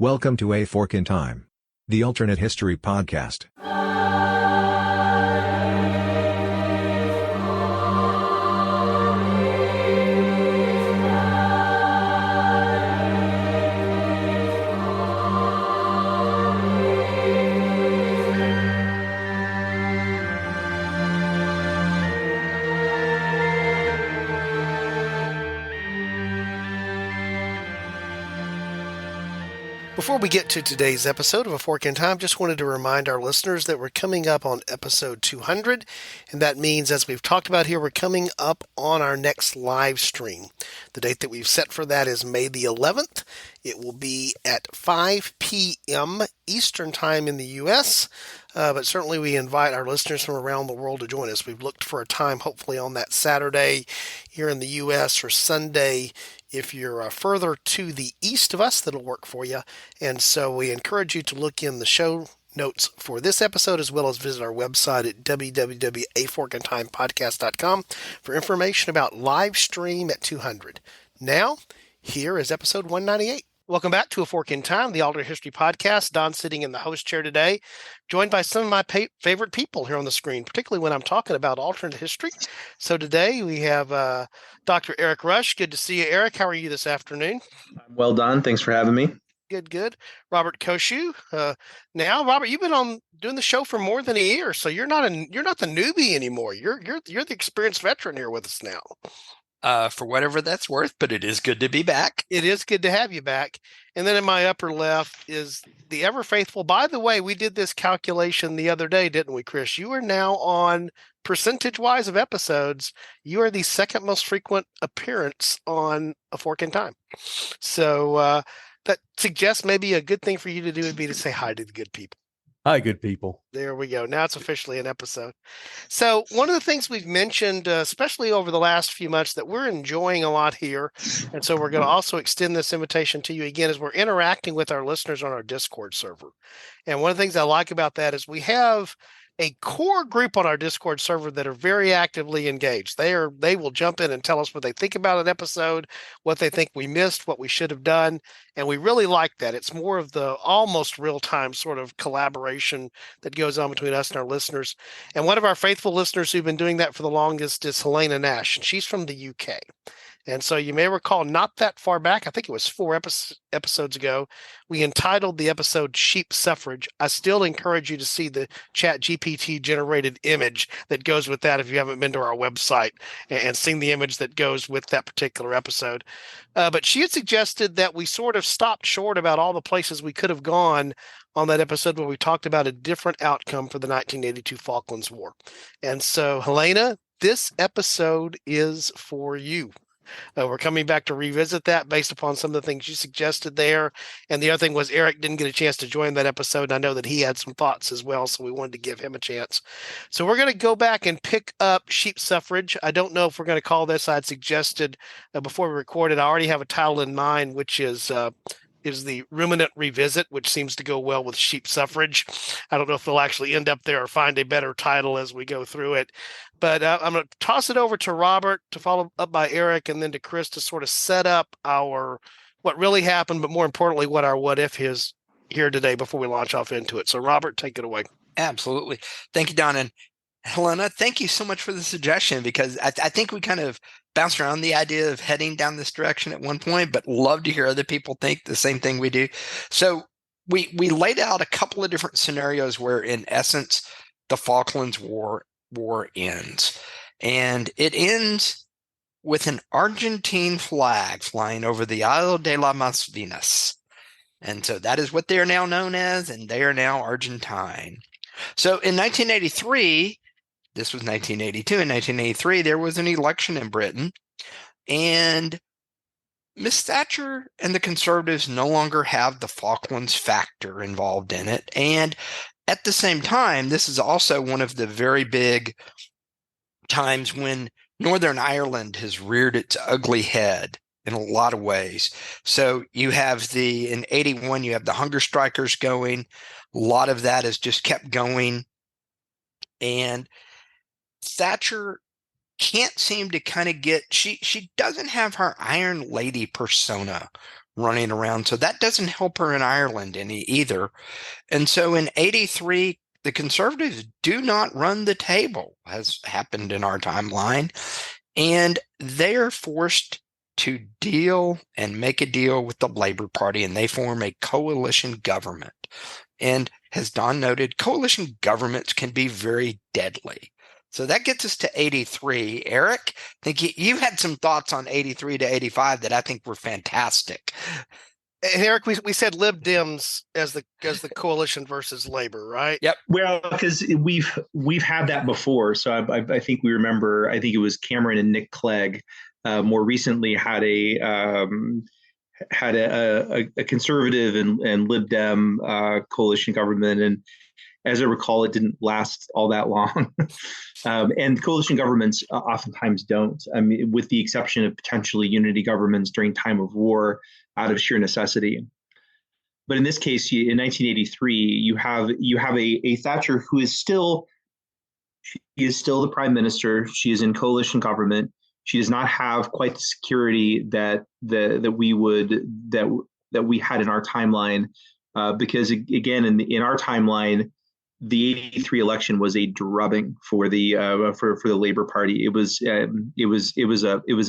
Welcome to A Fork in Time, the alternate history podcast. Before we get to today's episode of A Fork in Time, just wanted to remind our listeners that we're coming up on episode 200, and that means, as we've talked about here, we're coming up on our next live stream. The date that we've set for that is May the 11th. It will be at 5 p.m. Eastern Time in the U.S., but certainly we invite our listeners from around the world to join us. We've looked for a time, hopefully on that Saturday here in the U.S. or Sunday if you're further to the east of us, that'll work for you. And so we encourage you to look in the show notes for this episode, as well as visit our website at www.aforkintimepodcast.com for information about live stream at 200. Now, here is episode 198. Welcome back to A Fork in Time, the Alternate History Podcast. Don sitting in the host chair today, joined by some of my favorite people here on the screen, particularly when I'm talking about alternate history. So today we have Dr. Eric Rush. Good to see you, Eric. How are you this afternoon? Well done. Thanks for having me. Good. Robert Koshu. Now, Robert, you've been on doing the show for more than a year, so you're not the newbie anymore. You're the experienced veteran here with us now. For whatever that's worth, but it is good to be back. It is good to have you back. And then in my upper left is the ever faithful. By the way, we did this calculation the other day, didn't we, Chris? You are now on percentage-wise of episodes. You are the second most frequent appearance on A Fork in Time. So that suggests maybe a good thing for you to do would be to say hi to the good people. Hi, good people. There we go. Now it's officially an episode. So one of the things we've mentioned, especially over the last few months, that we're enjoying a lot here, and so we're going to also extend this invitation to you again, is we're interacting with our listeners on our Discord server. And one of the things I like about that is we have a core group on our Discord server that are very actively engaged. They will jump in and tell us what they think about an episode, what they think we missed, what we should have done, and we really like that. It's more of the almost real-time sort of collaboration that goes on between us and our listeners. And one of our faithful listeners who've been doing that for the longest is Helena Nash, and she's from the UK. And so you may recall not that far back, I think it was 4 episodes ago, we entitled the episode Sheep Suffrage. I still encourage you to see the ChatGPT generated image that goes with that if you haven't been to our website and seen the image that goes with that particular episode. But she had suggested that we sort of stopped short about all the places we could have gone on that episode where we talked about a different outcome for the 1982 Falklands War. And so, Helena, this episode is for you. We're coming back to revisit that based upon some of the things you suggested there. And the other thing was Eric didn't get a chance to join that episode. I know that he had some thoughts as well, so we wanted to give him a chance. So we're going to go back and pick up Sheep Suffrage. I don't know if we're going to call this. I'd suggested before we recorded, I already have a title in mind, which is the Ruminant Revisit, which seems to go well with Sheep Suffrage. I don't know if they'll actually end up there or find a better title as we go through it. But I'm going to toss it over to Robert to follow up by Eric and then to Chris to sort of set up our what really happened, but more importantly, what our what if is here today before we launch off into it. So Robert, take it away. Absolutely. Thank you, Don. And Helena, thank you so much for the suggestion, because I think we kind of bounced around the idea of heading down this direction at one point, but love to hear other people think the same thing we do. So we laid out a couple of different scenarios where, in essence, the Falklands War ends. And it ends with an Argentine flag flying over the Isle de las Malvinas. And so that is what they are now known as, and they are now Argentine. So in 1983, this was 1982. In 1983, there was an election in Britain, and Miss Thatcher and the Conservatives no longer have the Falklands factor involved in it. And at the same time, this is also one of the very big times when Northern Ireland has reared its ugly head in a lot of ways. So you have in 81, you have the hunger strikers going. A lot of that has just kept going. And Thatcher can't seem to kind of get, she doesn't have her Iron Lady persona running around. So that doesn't help her in Ireland any either. And so in 83, the Conservatives do not run the table, as happened in our timeline. And they are forced to deal and make a deal with the Labour Party, and they form a coalition government. And as Don noted, coalition governments can be very deadly. So that gets us to 83. Eric, I think you had some thoughts on 83 to 85 that I think were fantastic. And Eric, we said Lib Dems as the coalition versus Labor, right? Yep. Well, because we've had that before, so I think we remember. I think it was Cameron and Nick Clegg more recently had a conservative and Lib Dem coalition government, and as I recall, it didn't last all that long. And coalition governments oftentimes don't. I mean, with the exception of potentially unity governments during time of war, out of sheer necessity. But in this case, in 1983, you have a Thatcher who is still the prime minister. She is in coalition government. She does not have quite the security that we had in our timeline, because again, in our timeline, the 83 election was a drubbing for the Labour Party. It was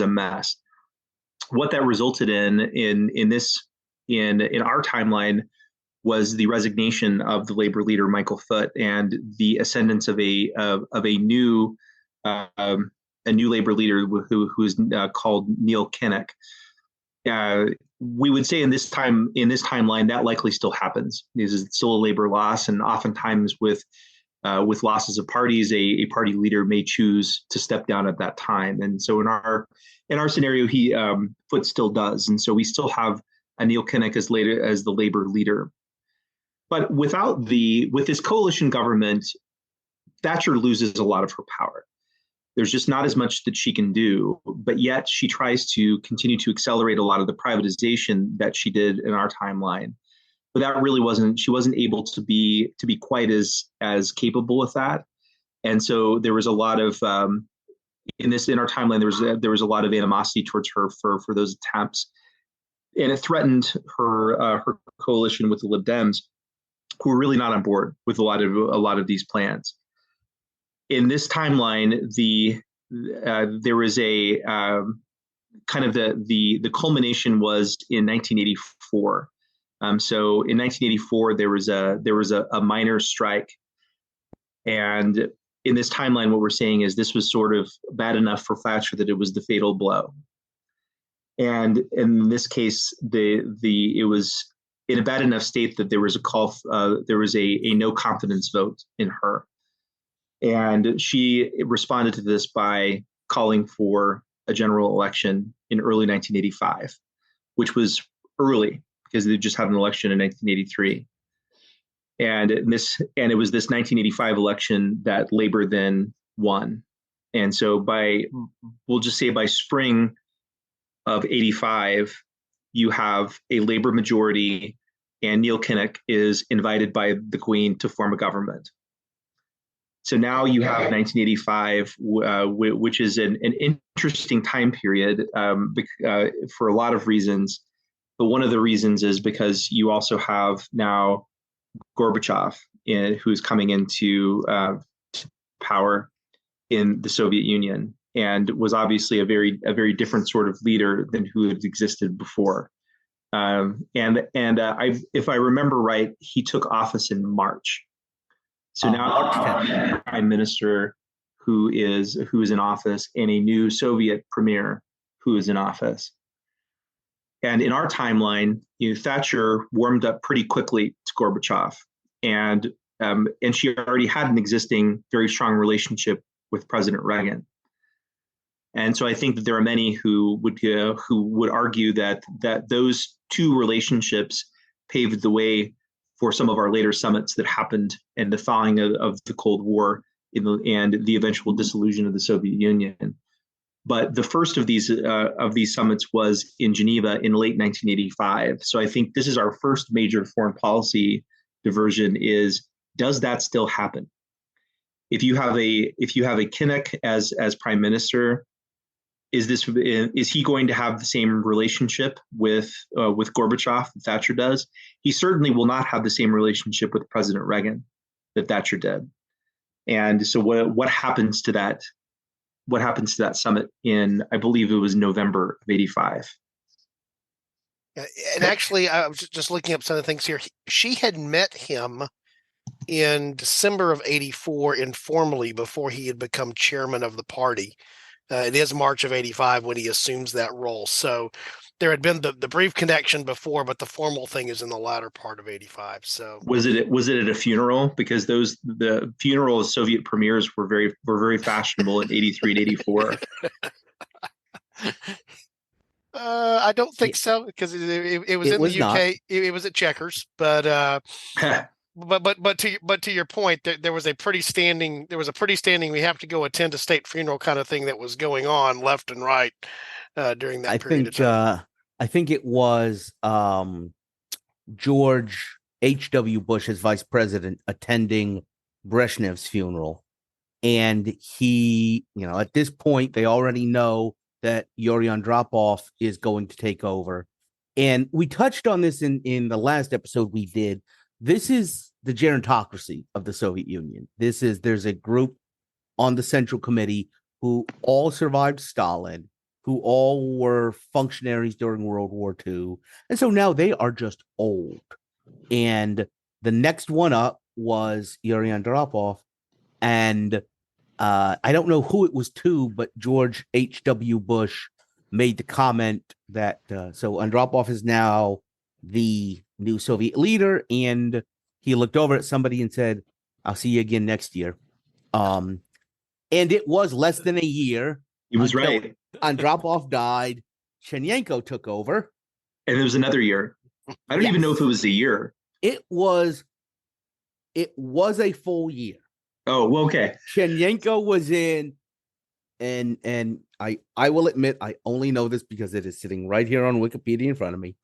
a mess. What that resulted in our timeline was the resignation of the Labour leader Michael Foot and the ascendance of a new Labour leader who's called Neil Kinnock. We would say in this timeline that likely still happens. This is still a Labour loss, and oftentimes with losses of parties, a party leader may choose to step down at that time. And so in our scenario, Foot still does, and so we still have a Neil Kinnock as the Labour leader. But with this coalition government, Thatcher loses a lot of her power. There's just not as much that she can do, but yet she tries to continue to accelerate a lot of the privatization that she did in our timeline. But that really she wasn't able to be quite as capable with that. And so there was a lot of in our timeline there was a lot of animosity towards her for those attempts, and it threatened her coalition with the Lib Dems, who were really not on board with a lot of these plans. In this timeline, there was a kind of the culmination was in 1984. So in 1984, there was a miners' strike, and in this timeline, what we're saying is this was sort of bad enough for Thatcher that it was the fatal blow. And in this case, it was in a bad enough state that there was a no confidence vote in her. And she responded to this by calling for a general election in early 1985, which was early because they just had an election in 1983. And it was this 1985 election that Labour then won. And so we'll just say by spring of 85, you have a Labour majority, and Neil Kinnock is invited by the Queen to form a government. So now you have 1985, which is an interesting time period for a lot of reasons. But one of the reasons is because you also have now Gorbachev, who's coming into power in the Soviet Union, and was obviously a very different sort of leader than who had existed before. If I remember right, he took office in March. So now a prime minister who is in office, and a new Soviet premier who is in office. And in our timeline, Thatcher warmed up pretty quickly to Gorbachev, and she already had an existing very strong relationship with President Reagan. And so I think that there are many who would argue that those two relationships paved the way for some of our later summits that happened, and the thawing of the Cold War and the eventual dissolution of the Soviet Union. But the first of these summits was in Geneva in late 1985. So I think this is our first major foreign policy diversion: does that still happen? If you have a Kinnock as prime minister, is he going to have the same relationship with Gorbachev that Thatcher does? He certainly will not have the same relationship with President Reagan that Thatcher did. And so what happens to that? What happens to that summit in, I believe it was November of '85? And actually, I was just looking up some of the things here. She had met him in December of '84 informally before he had become chairman of the party. It is March of '85 when he assumes that role. So there had been the brief connection before, but the formal thing is in the latter part of '85. So was it at a funeral? Because the funeral of Soviet premiers were very fashionable in '83 and '84. I don't think so, because it was in the UK. It was at Chequers, but to your point, there was a pretty standing we have to go attend a state funeral kind of thing that was going on left and right during that period of time. I think it was George H.W. Bush as vice president attending Brezhnev's funeral, and he, at this point they already know that Yuri Andropov is going to take over. And we touched on this in the last episode we did. This is the gerontocracy of the Soviet Union. There's a group on the Central Committee who all survived Stalin, who all were functionaries during World War II. And so now they are just old. And the next one up was Yuri Andropov. And I don't know who it was to, but George H.W. Bush made the comment that so Andropov is now the new Soviet leader, and he looked over at somebody and said, "I'll see you again next year." And it was less than a year. He was right. Andropov died. Chernenko took over. And it was another year. I don't even know if it was a year. It was a full year. Oh, well, okay. Chernenko was in, and I will admit I only know this because it is sitting right here on Wikipedia in front of me.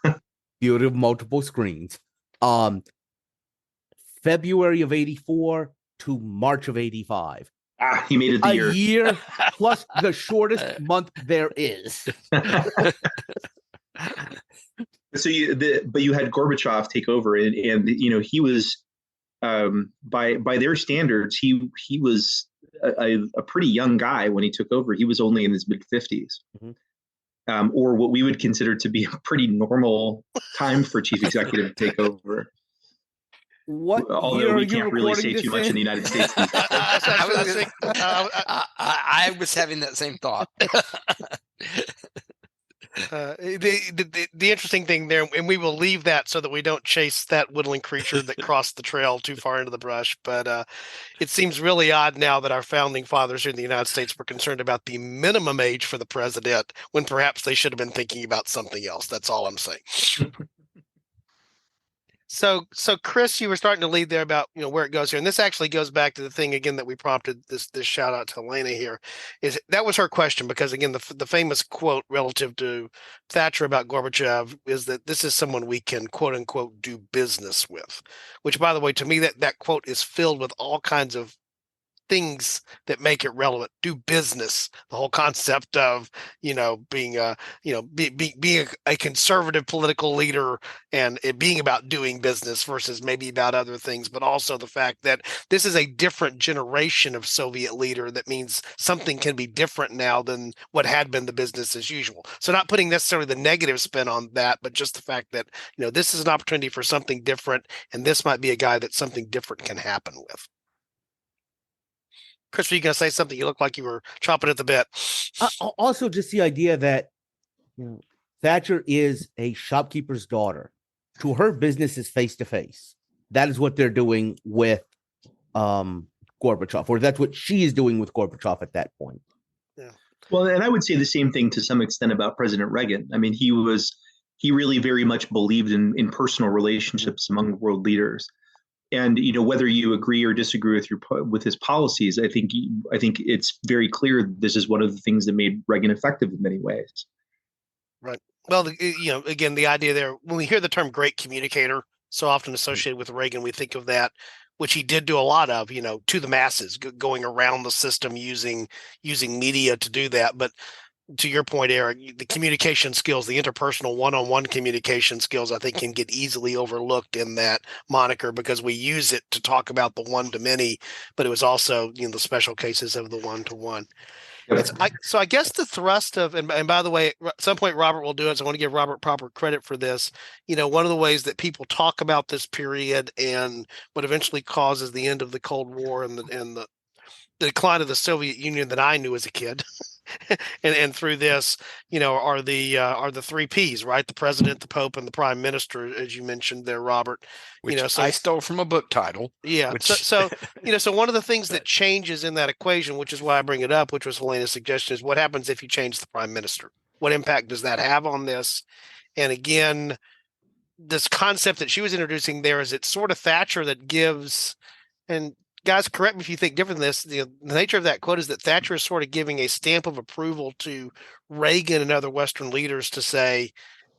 Beauty of multiple screens. February of '84 to March of '85. He made it the year. A year plus the shortest month there is. So you had Gorbachev take over, and he was by their standards he was a pretty young guy when he took over. He was only in his mid-50s, or what we would consider to be a pretty normal time for chief executive to take over. Although we can't really say too much in the United States. I was having that same thought. The interesting thing there, and we will leave that so that we don't chase that woodland creature that crossed the trail too far into the brush. But it seems really odd now that our founding fathers here in the United States were concerned about the minimum age for the president when perhaps they should have been thinking about something else. That's all I'm saying. So Chris, you were starting to lead there about where it goes here, and this actually goes back to the thing again that we prompted this shout out to Elena here. Is that was her question, because again the famous quote relative to Thatcher about Gorbachev is that this is someone we can quote unquote do business with, which by the way to me that quote is filled with all kinds of things that make it relevant. Do business, the whole concept of being a conservative political leader and it being about doing business versus maybe about other things, but also the fact that this is a different generation of Soviet leader. That means something can be different now than what had been the business as usual. So not putting necessarily the negative spin on that, but just the fact that this is an opportunity for something different, and this might be a guy that something different can happen with. Chris, were you going to say something? You look like you were chomping at the bit. Also, just the idea that Thatcher is a shopkeeper's daughter. To her, business is face to face. That is what they're doing with Gorbachev, or that's what she is doing with Gorbachev at that point. Yeah. Well, and I would say the same thing to some extent about President Reagan. I mean, he really very much believed in personal relationships among world leaders. And whether you agree or disagree with his policies, I think it's very clear this is one of the things that made Reagan effective in many ways. Right. Well, again, the idea there, when we hear the term great communicator, so often associated with Reagan, we think of that, which he did do a lot of, to the masses, going around the system using media to do that. But to your point, Eric, the communication skills, the interpersonal one-on-one communication skills, I think can get easily overlooked in that moniker because we use it to talk about the one-to-many, but it was also, the special cases of the one-to-one. Yep. So I guess the thrust of, and by the way, at some point Robert will do it, so I want to give Robert proper credit for this. One of the ways that people talk about this period and what eventually causes the end of the Cold War and the decline of the Soviet Union that I knew as a kid, and through this, are the three Ps, right? The president, the Pope, and the Prime Minister, as you mentioned there, Robert. Which I stole from a book title. Yeah. Which... So one of the things that changes in that equation, which is why I bring it up, which was Helena's suggestion, is what happens if you change the Prime Minister? What impact does that have on this? And again, this concept that she was introducing there is it's sort of Thatcher that gives, and guys, correct me if you think different than this. The nature of that quote is that Thatcher is sort of giving a stamp of approval to Reagan and other Western leaders to say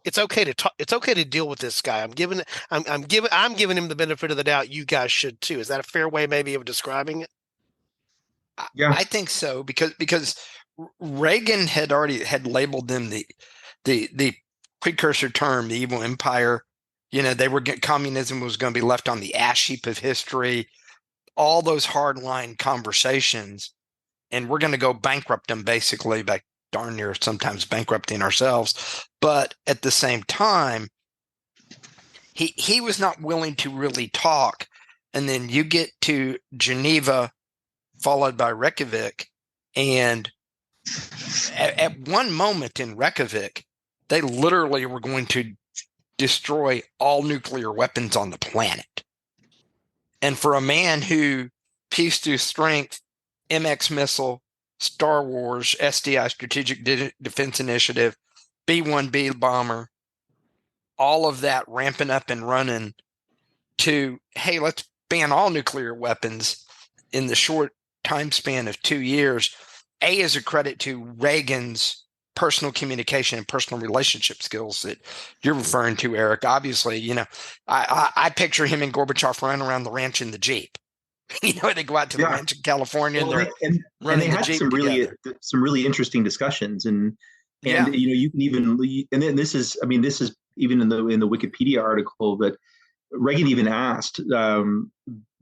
it's okay to talk. It's okay to deal with this guy. I'm giving him the benefit of the doubt. You guys should too. Is that a fair way, maybe, of describing it? Yeah, I think so because Reagan had labeled them the precursor term, the evil empire. They were communism was going to be left on the ash heap of history. All those hardline conversations, and we're going to go bankrupt them basically by darn near sometimes bankrupting ourselves. But at the same time, he was not willing to really talk. And then you get to Geneva, followed by Reykjavik, and at one moment in Reykjavik, they literally were going to destroy all nuclear weapons on the planet. And for a man who peace through strength, MX missile, Star Wars, SDI, Strategic Defense Initiative, B-1B bomber, all of that ramping up and running to, hey, let's ban all nuclear weapons in the short time span of 2 years, is a credit to Reagan's personal communication and personal relationship skills that you're referring to, Eric. Obviously, I picture him and Gorbachev running around the ranch in the Jeep. They go out to the ranch in California, and they had some really interesting discussions, and you can even, and then this is even in the Wikipedia article that Reagan even asked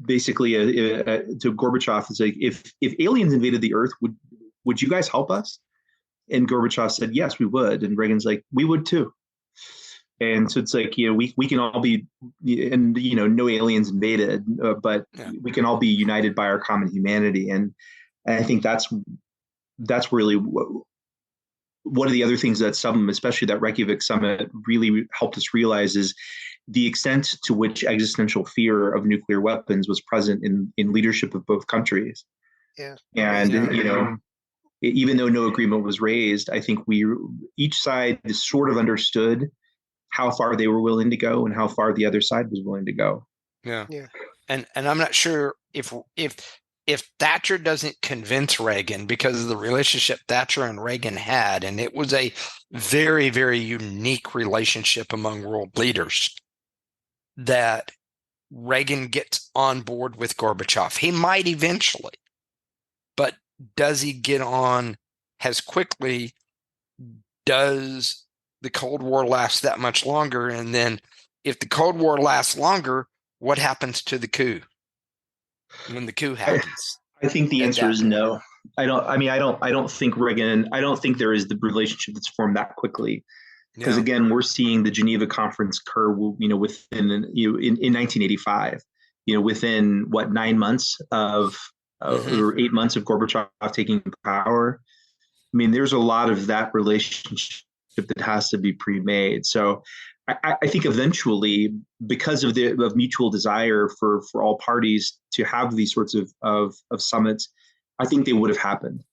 basically to Gorbachev, is like, if aliens invaded the Earth, would you guys help us? And Gorbachev said, yes, we would. And Reagan's like, we would too. And so it's like, we can all be, and, no aliens invaded, but we can all be united by our common humanity. And I think that's really one of the other things that especially that Reykjavik summit, really helped us realize is the extent to which existential fear of nuclear weapons was present in leadership of both countries. Yeah. And, even though no agreement was raised, I think each side sort of understood how far they were willing to go and how far the other side was willing to go. Yeah. And I'm not sure if Thatcher doesn't convince Reagan, because of the relationship Thatcher and Reagan had, and it was a very, very unique relationship among world leaders, that Reagan gets on board with Gorbachev. He might eventually, but does he get on as quickly? Does the Cold War last that much longer? And then if the Cold War lasts longer, what happens to the coup when the coup happens? I think the answer is no. I don't think Reagan, I don't think there is the relationship that's formed that quickly. Because again, we're seeing the Geneva Conference occur, within in 1985, within 9 months of or 8 months of Gorbachev taking power. I mean, there's a lot of that relationship that has to be pre-made. So I think eventually, because of mutual desire for all parties to have these sorts of summits, I think they would have happened.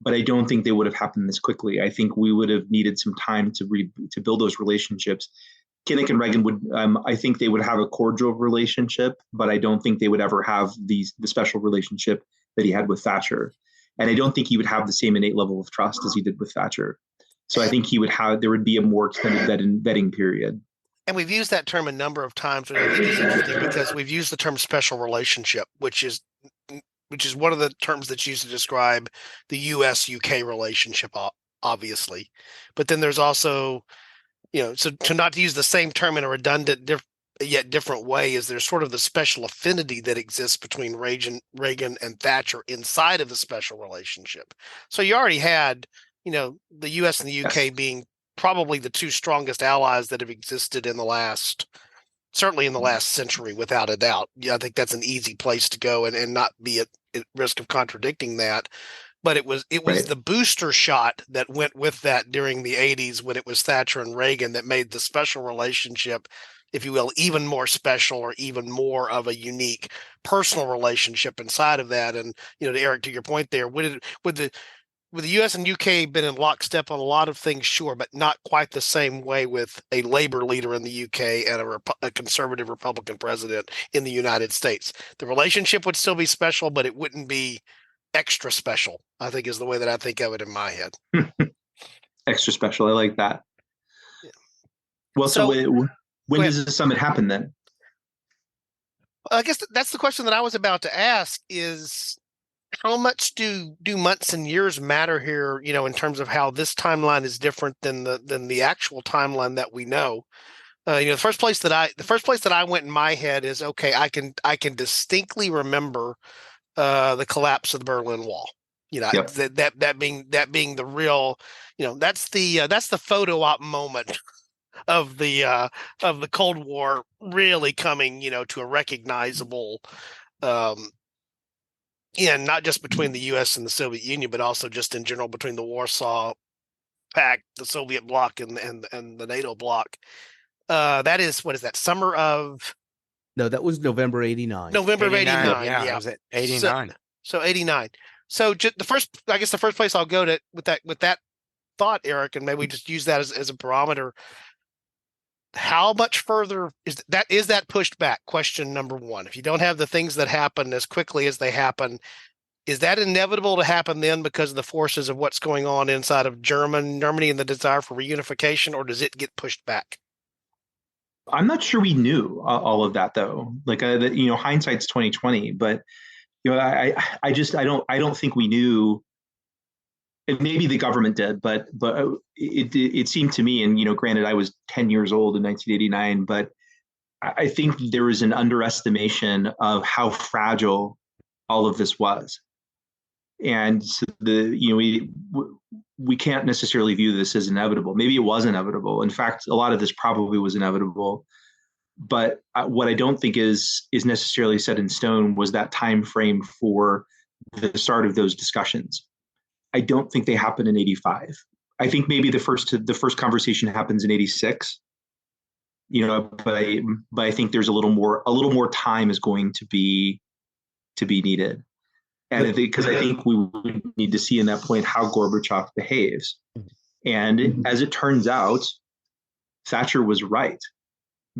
But I don't think they would have happened this quickly. I think we would have needed some time to build those relationships. Kinnock and Reagan would, I think they would have a cordial relationship, but I don't think they would ever have the special relationship that he had with Thatcher. And I don't think he would have the same innate level of trust as he did with Thatcher. So I think there would be a more extended vetting period. And we've used that term a number of times, and I think it's interesting because we've used the term special relationship, which is one of the terms that's used to describe the U.S.-UK relationship obviously, but then there's also, so to not use the same term in a redundant, yet different way, is there's sort of the special affinity that exists between Reagan and Thatcher inside of a special relationship. So you already had, the U.S. and the UK Yes. being probably the two strongest allies that have existed certainly in the last century, without a doubt. Yeah, I think that's an easy place to go and not be at risk of contradicting that. But it was Right. the booster shot that went with that during the 80s when it was Thatcher and Reagan that made the special relationship, if you will, even more special, or even more of a unique personal relationship inside of that. And, to Eric, to your point there, would the US and UK been in lockstep on a lot of things? Sure, but not quite the same way with a Labour leader in the UK and a conservative Republican president in the United States. The relationship would still be special, but it wouldn't be extra special, I think, is the way that I think of it in my head. Extra special. I like that. Yeah. Well, so when go does the summit happen then? I guess that's the question that I was about to ask, is how much do months and years matter here, in terms of how this timeline is different than the actual timeline that we know? The first place that I went in my head is, okay, I can distinctly remember the collapse of the Berlin Wall. Yep. that being the real, that's the photo op moment of the Cold War really coming, to a recognizable, and not just between the U.S. and the Soviet Union, but also just in general between the Warsaw Pact, the Soviet bloc, and the NATO bloc. That is, what is that, summer of? No, that was November 89. November of 89. Yeah, Yeah. it was at 89. So 89. So the first place I'll go to with that thought, Eric, and maybe we just use that as a barometer. How much further is that pushed back? Question number one. If you don't have the things that happen as quickly as they happen, is that inevitable to happen then because of the forces of what's going on inside of Germany and the desire for reunification, or does it get pushed back? I'm not sure we knew all of that though. Like, hindsight's 2020, but I don't think we knew. And maybe the government did, but it seemed to me, and granted, I was 10 years old in 1989, but I think there was an underestimation of how fragile all of this was, and so we can't necessarily view this as inevitable. Maybe it was inevitable. In fact, a lot of this probably was inevitable. But what I don't think is necessarily set in stone was that time frame for the start of those discussions. I don't think they happened in 85. I think maybe the first conversation happens in 86. But I think there's a little more time is going to be needed. And because I think we would need to see in that point how Gorbachev behaves. And as it turns out, Thatcher was right.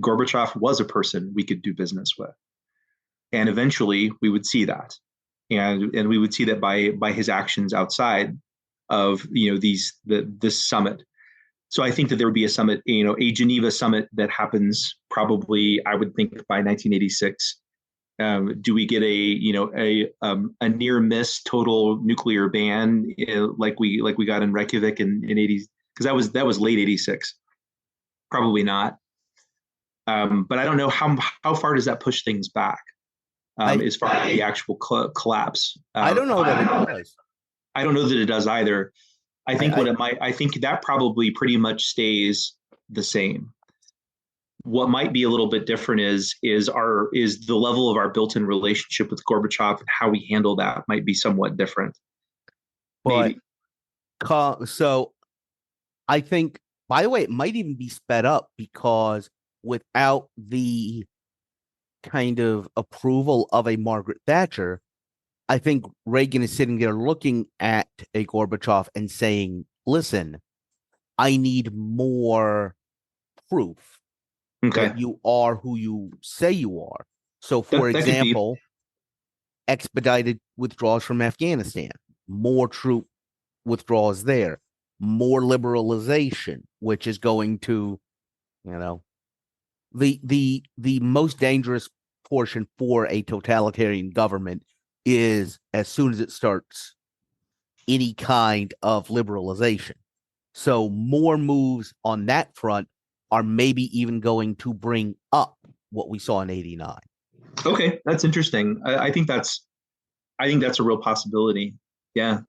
Gorbachev was a person we could do business with. And eventually we would see that. And we would see that by his actions outside of this summit. So I think that there would be a summit, a Geneva summit that happens probably, I would think, by 1986. Do we get a near miss total nuclear ban like we got in Reykjavik in 80s? Because that was late 86. Probably not. But I don't know how far does that push things back as far as the actual collapse. I don't know that it does. I don't know that it does either. I think I think that probably pretty much stays the same. What might be a little bit different is the level of our built-in relationship with Gorbachev, and how we handle that might be somewhat different. But so I think, by the way, it might even be sped up, because without the kind of approval of a Margaret Thatcher, I think Reagan is sitting there looking at a Gorbachev and saying, listen, I need more proof that you are who you say you are. So, for example, expedited withdrawals from Afghanistan, more troop withdrawals there, more liberalization, which is going to, the most dangerous portion for a totalitarian government is as soon as it starts any kind of liberalization. So more moves on that front are maybe even going to bring up what we saw in 89. Okay, that's interesting. I think that's a real possibility. Yeah,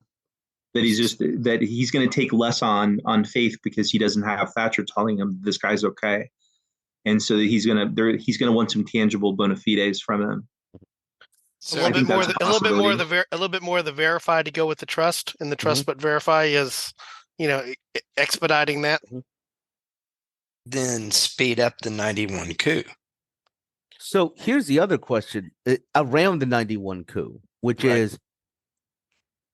that he's going to take less on faith because he doesn't have Thatcher telling him this guy's okay, and so he's going to want some tangible bona fides from him. So a little bit more of the verify to go with the trust, and the trust but verify is, expediting that. Then speed up the 91 coup. So here's the other question around the 91 coup, which is,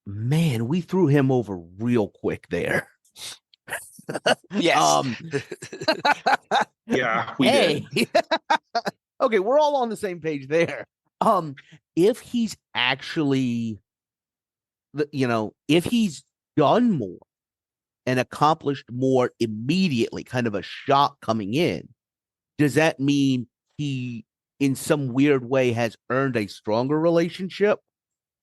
man, we threw him over real quick there. Yes. Yeah, we did. Okay, we're all on the same page there. If he's actually, if he's done more and accomplished more immediately, kind of a shock coming in, does that mean he, in some weird way, has earned a stronger relationship?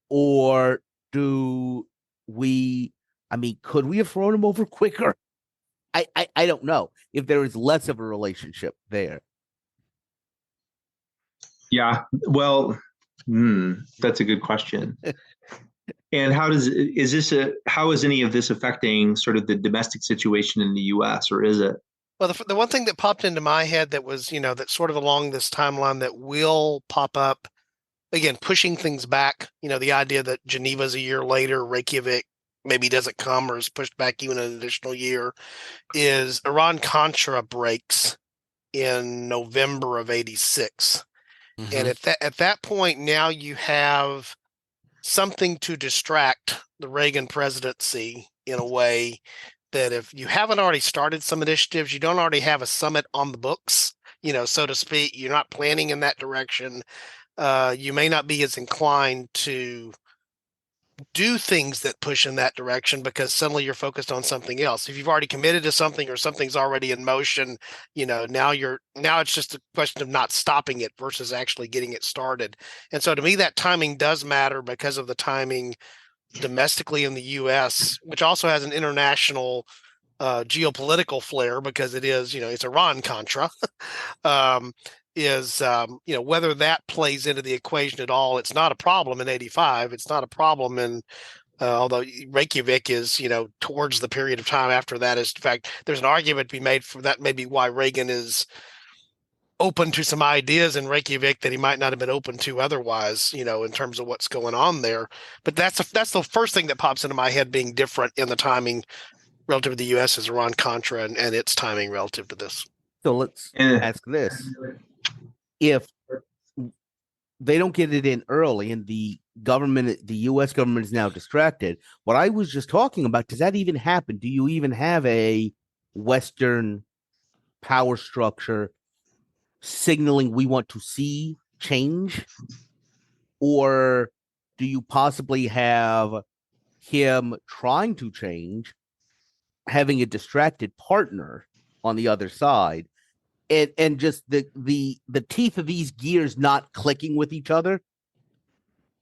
Or could we have thrown him over quicker? I don't know if there is less of a relationship there. Yeah, well, that's a good question. And how is any of this affecting sort of the domestic situation in the U.S., or is it? Well, the one thing that popped into my head that was, that's sort of along this timeline that will pop up, again, pushing things back, the idea that Geneva's a year later, Reykjavik maybe doesn't come or is pushed back even an additional year, is Iran-Contra breaks in November of 86. And at that point, now you have something to distract the Reagan presidency in a way that if you haven't already started some initiatives, you don't already have a summit on the books, so to speak, you're not planning in that direction. You may not be as inclined to do things that push in that direction because suddenly you're focused on something else. If you've already committed to something or something's already in motion, now it's just a question of not stopping it versus actually getting it started. And so to me, that timing does matter because of the timing domestically in the US, which also has an international geopolitical flair because it is, it's Iran-Contra. Whether that plays into the equation at all, it's not a problem in 85. It's not a problem in, although Reykjavik is, towards the period of time after that is, in fact, there's an argument to be made for that, maybe why Reagan is open to some ideas in Reykjavik that he might not have been open to otherwise, in terms of what's going on there. But that's the first thing that pops into my head being different in the timing relative to the U.S. is Iran-Contra and its timing relative to this. So let's ask this. If they don't get it in early and the U.S. government is now distracted, what I was just talking about, does that even happen? Do you even have a Western power structure signaling we want to see change? Or do you possibly have him trying to change, having a distracted partner on the other side, and just the teeth of these gears not clicking with each other,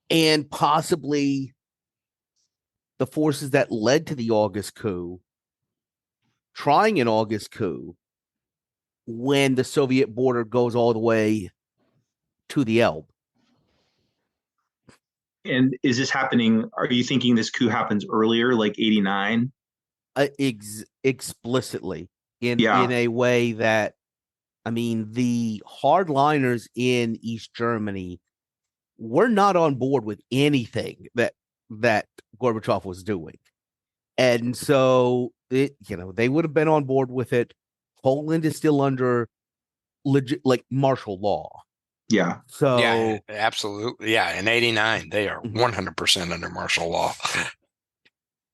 and possibly the forces that led to the August coup trying an August coup when the Soviet border goes all the way to the Elbe? And is this happening? Are you thinking this coup happens earlier, like 89? Explicitly in a way that, the hardliners in East Germany were not on board with anything that Gorbachev was doing. And so they would have been on board with it. Poland is still under martial law. Yeah. So yeah, absolutely. Yeah. In 89, they are 100% under martial law.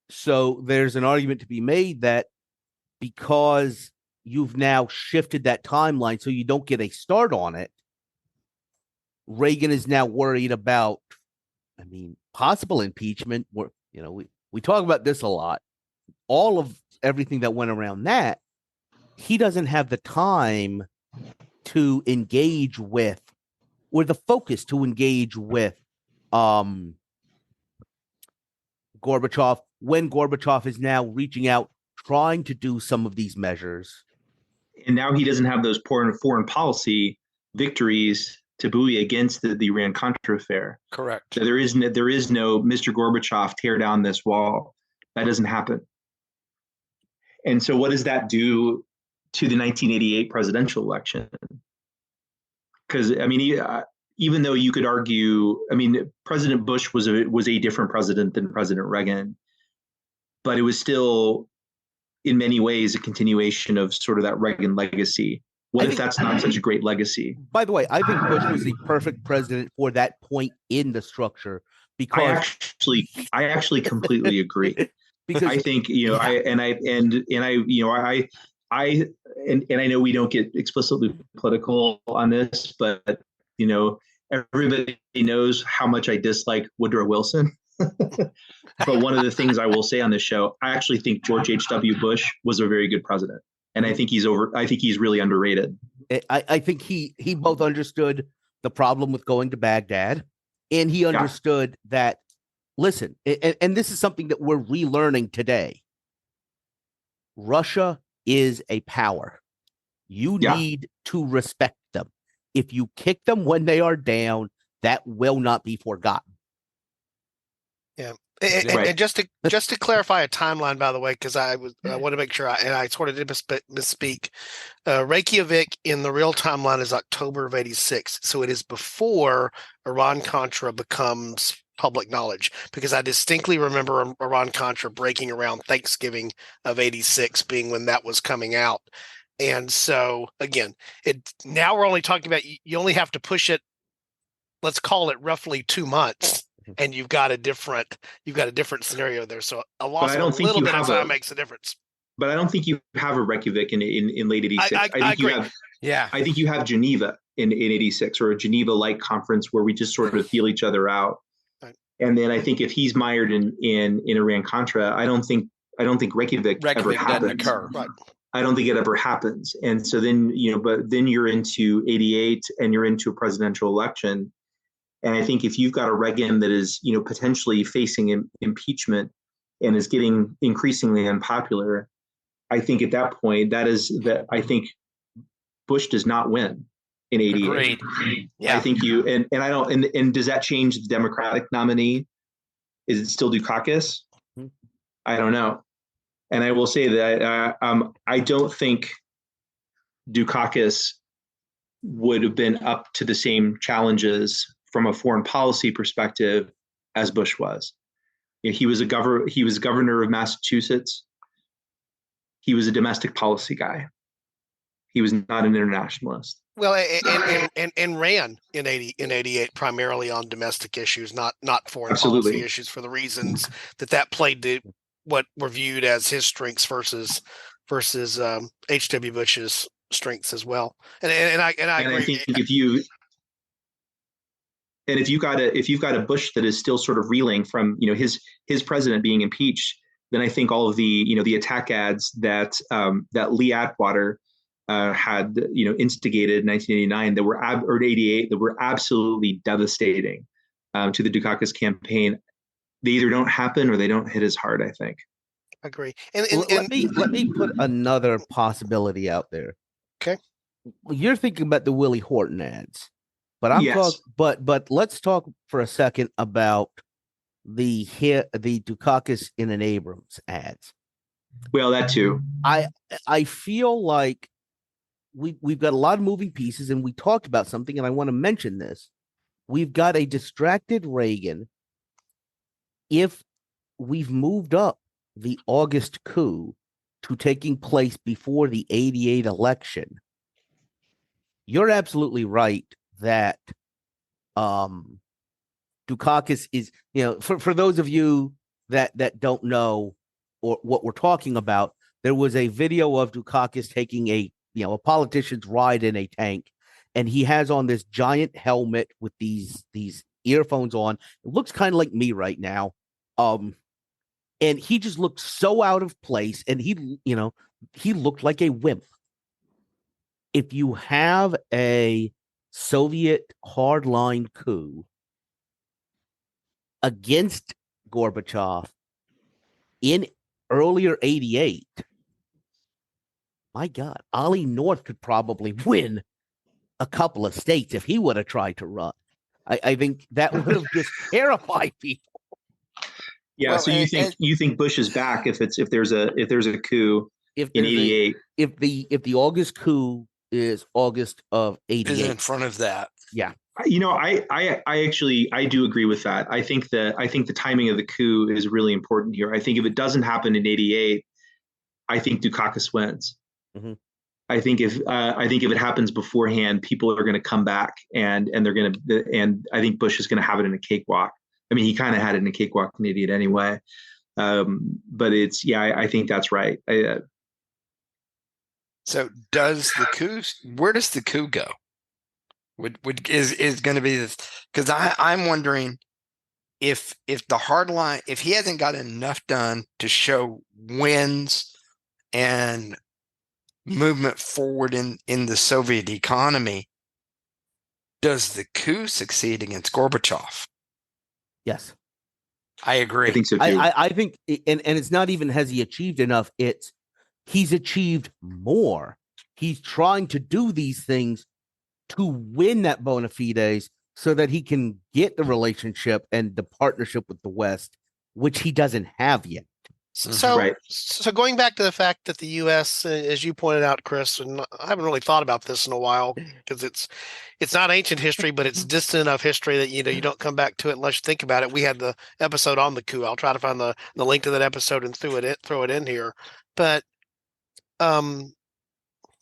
So there's an argument to be made that because you've now shifted that timeline so you don't get a start on it, Reagan is now worried about, possible impeachment. We talk about this a lot. All of everything that went around that, he doesn't have the time to engage with, or the focus to engage with Gorbachev, when Gorbachev is now reaching out, trying to do some of these measures. And now he doesn't have those foreign policy victories to buoy against the Iran-Contra affair. Correct. So there is no Mr. Gorbachev, tear down this wall. That doesn't happen. And so what does that do to the 1988 presidential election? Because, I mean, even though you could argue, I mean, President Bush was a different president than President Reagan, but it was still, in many ways, a continuation of sort of that Reagan legacy. What if that's not such a great legacy? By the way, I think Bush was the perfect president for that point in the structure, because I actually completely agree. Because I think, you know, I know we don't get explicitly political on this, but, you know, everybody knows how much I dislike Woodrow Wilson. But one of the things I will say on this show, I actually think George H.W. Bush was a very good president. And I think he's really underrated. I think he both understood the problem with going to Baghdad, and he understood that, listen, and this is something that we're relearning today. Russia is a power. You need to respect them. If you kick them when they are down, that will not be forgotten. Yeah. And just to clarify a timeline, by the way, because I want to make sure I sort of did misspeak. Reykjavik in the real timeline is October of '86, so it is before Iran-Contra becomes public knowledge, because I distinctly remember Iran-Contra breaking around Thanksgiving of '86 being when that was coming out. And so again, now we're only talking about you only have to push it, let's call it roughly 2 months, and you've got a different scenario there. So a loss of a little bit of time makes a difference. But I don't think you have a Reykjavik in late '86. I think you have. Yeah, I think you have Geneva in '86, or a Geneva-like conference where we just sort of feel each other out. Right. And then I think if he's mired in Iran-Contra, I don't think Reykjavik ever happens. Doesn't occur. Right. I don't think it ever happens. And so then, you know, but then you're into '88 and you're into a presidential election. And I think if you've got a Reagan that is, you know, potentially facing impeachment and is getting increasingly unpopular, I think at that point, I think Bush does not win in '88. Agreed. Yeah. I think and does that change the Democratic nominee? Is it still Dukakis? I don't know. And I will say that I don't think Dukakis would have been up to the same challenges from a foreign policy perspective as Bush was. You know, he was governor of Massachusetts. He was a domestic policy guy. He was not an internationalist. Well, and ran in '88 primarily on domestic issues, not foreign policy issues, for the reasons that played to what were viewed as his strengths versus H.W. Bush's strengths as well. And I agree. I think if you've got a Bush that is still sort of reeling from, you know, his president being impeached, then I think all of the, you know, the attack ads that Lee Atwater had, you know, instigated in 1989 or '88 that were absolutely devastating to the Dukakis campaign, they either don't happen or they don't hit as hard, I think. Agree. Let me put another possibility out there. Okay. You're thinking about the Willie Horton ads, but but let's talk for a second about the Dukakis in an Abrams ads. Well, that too. I feel like we've got a lot of moving pieces, and we talked about something, and I want to mention this. We've got a distracted Reagan. If we've moved up the August coup to taking place before the '88 election, you're absolutely right that Dukakis is, you know, for those of you that don't know or what we're talking about, there was a video of Dukakis taking a politician's ride in a tank, and he has on this giant helmet with these earphones on. It looks kind of like me right now. And he just looked so out of place, and he looked like a wimp. If you have a Soviet hardline coup against Gorbachev in earlier '88, my God, Ollie North could probably win a couple of states if he would have tried to run. I think that would have just terrified people. Yeah. Well, So you think Bush is back if there's a coup If in there's a- '88? if the August coup is August of is in '88, front of that. yeah, I actually I do agree with that. I think the timing of the coup is really important here. I think if it doesn't happen in '88, I think Dukakis wins. Mhm. I think if it happens beforehand, people are going to come back and I think Bush is going to have it in a cakewalk. I mean, he kind of had it in a cakewalk in '88 anyway. But I think that's right. So does the coup? Where does the coup go? Is going to be this? Because I'm wondering if the hard line, if he hasn't got enough done to show wins and movement forward in the Soviet economy, does the coup succeed against Gorbachev? yes, I agree. I think so too. I think, and it's not even has he achieved enough. It's he's achieved more. He's trying to do these things to win that bona fides so that he can get the relationship and the partnership with the West, which he doesn't have yet. So, Right. so going back to the fact that the U.S., as you pointed out, Chris, and I haven't really thought about this in a while because it's not ancient history, but it's distant enough history that you don't come back to it unless you think about it. We had the episode on the coup. I'll try to find the link to that episode and throw it in here. But where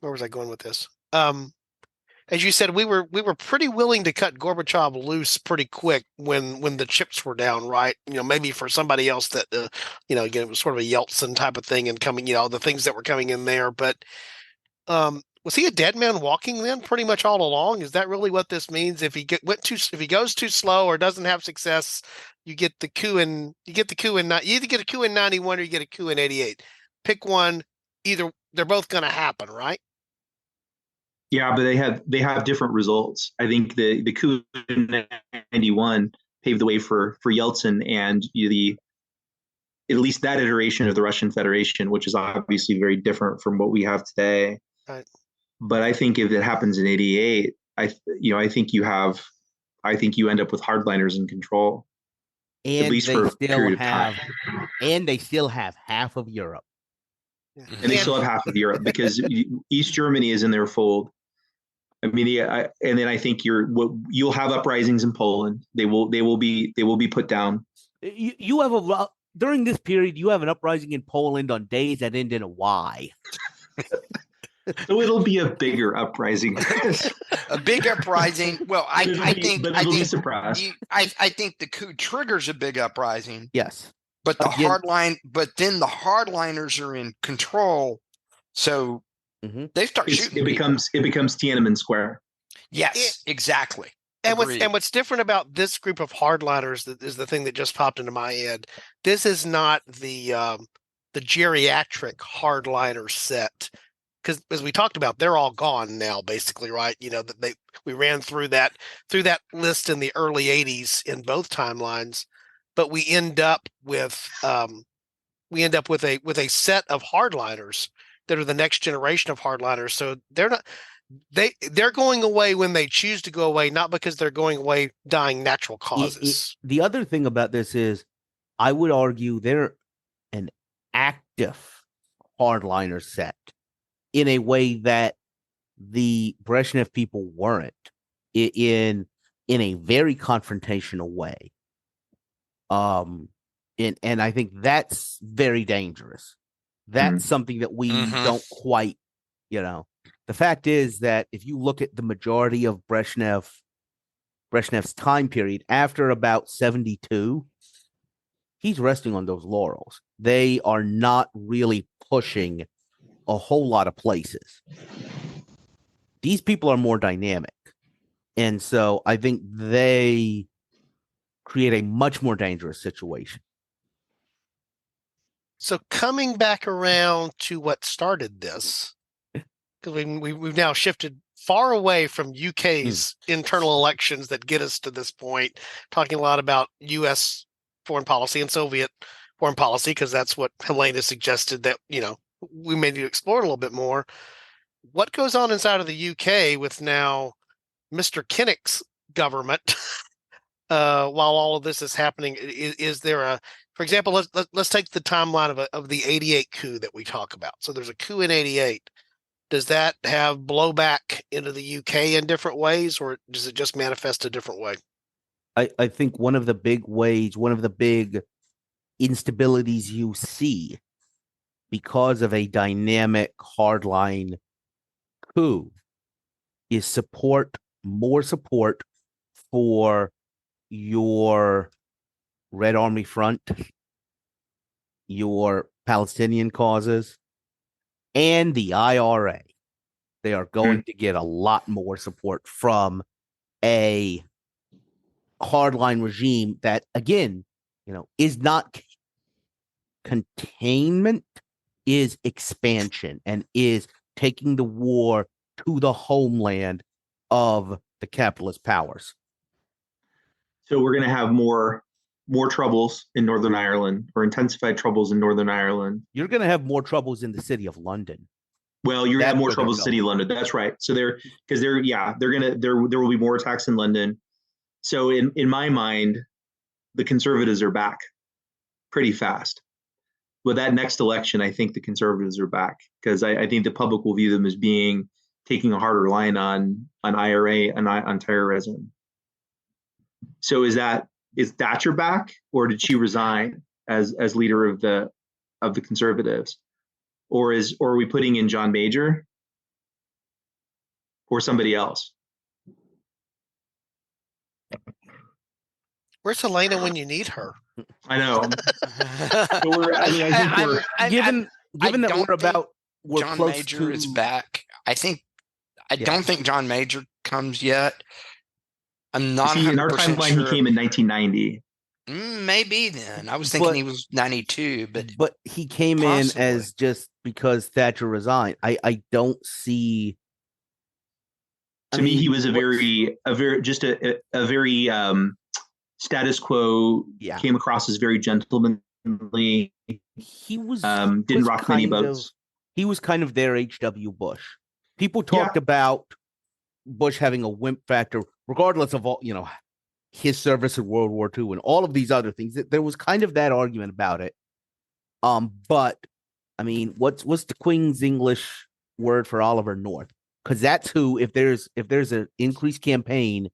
was I going with this? As you said, we were pretty willing to cut Gorbachev loose pretty quick when the chips were down, right? Maybe for somebody else that again, it was sort of a Yeltsin type of thing and coming, the things that were coming in there. But was he a dead man walking then pretty much all along? Is that really what this means? If he goes too slow or doesn't have success, you get the coup in you either get a coup in 91 or you get a coup in 88. Pick one. Either they're both going to happen, right? Yeah, but they have different results. I think the coup in '91 paved the way for Yeltsin and at least that iteration of the Russian Federation, which is obviously very different from what we have today. Right. But I think if it happens in '88, I think you end up with hardliners in control, And at least they for a still period of have, time. and they still have half of Europe. And they still have half of Europe because East Germany is in their fold. I mean, and then I think you'll have uprisings in Poland. They will be put down. You have during this period, you have an uprising in Poland on days that end in a Y. So it'll be a bigger uprising. A big uprising. Well, I think be suppressed. I think the coup triggers a big uprising. Yes, But then the hardliners are in control, so they start shooting. It becomes Tiananmen Square. Yes, exactly. And what's different about this group of hardliners that is the thing that just popped into my head. This is not the geriatric hardliner set, because as we talked about, they're all gone now, basically, right? We ran through that list in the early '80s in both timelines, but we end up with a set of hardliners that are the next generation of hardliners. So they're going away when they choose to go away, not because they're going away dying natural causes. The other thing about this is, I would argue they're an active hardliner set in a way that the Brezhnev people weren't, in a very confrontational way. And I think that's very dangerous. That's something that we don't quite, The fact is that if you look at the majority of Brezhnev's time period, after about 72, he's resting on those laurels. They are not really pushing a whole lot of places. These people are more dynamic. And so I think they create a much more dangerous situation. So coming back around to what started this, because we've now shifted far away from UK's internal elections that get us to this point, talking a lot about U.S. foreign policy and Soviet foreign policy, because that's what Helena suggested that, we may need to explore it a little bit more. What goes on inside of the UK with now Mr. Kinnock's government? While all of this is happening, is there a, for example, let's take the timeline of the '88 coup that we talk about. So there's a coup in '88. Does that have blowback into the UK in different ways, or does it just manifest a different way? I think one of the big instabilities you see because of a dynamic hardline coup is more support for your Red Army Front, your Palestinian causes, and the IRA. They are going to get a lot more support from a hardline regime that, again, is not containment, is expansion, and is taking the war to the homeland of the capitalist powers. So we're going to have more troubles in Northern Ireland, or intensified troubles in Northern Ireland. You're going to have more troubles in the city of London. Well, you're going to have more troubles in the city of London. That's right. So there will be more attacks in London. So in my mind, the Conservatives are back pretty fast. With that next election, I think the Conservatives are back, because I think the public will view them as taking a harder line on IRA and on terrorism. So is Thatcher back, or did she resign as leader of the Conservatives, or are we putting in John Major or somebody else? Where's Helena when you need her? I know. So given that we're John close Major to is back. I don't think John Major comes yet. I'm not 100% in our timeline, sure. He came in 1990. Maybe then. I was thinking he was 92, but he came possibly in as just because Thatcher resigned. I don't see. To me, he was a very status quo. Yeah. Came across as very gentlemanly. He was didn't rock many boats. He was kind of their H.W. Bush. People talked about Bush having a wimp factor, regardless of all, his service in World War II and all of these other things. There was kind of that argument about it. But I mean, what's the Queen's English word for Oliver North? Because that's who, if there's an increased campaign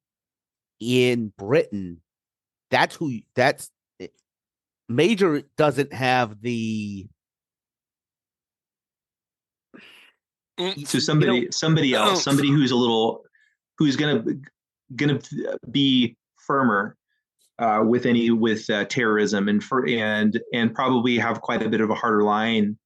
in Britain, that's Major doesn't have the. So somebody else, somebody who's gonna be firmer with terrorism and probably have quite a bit of a harder line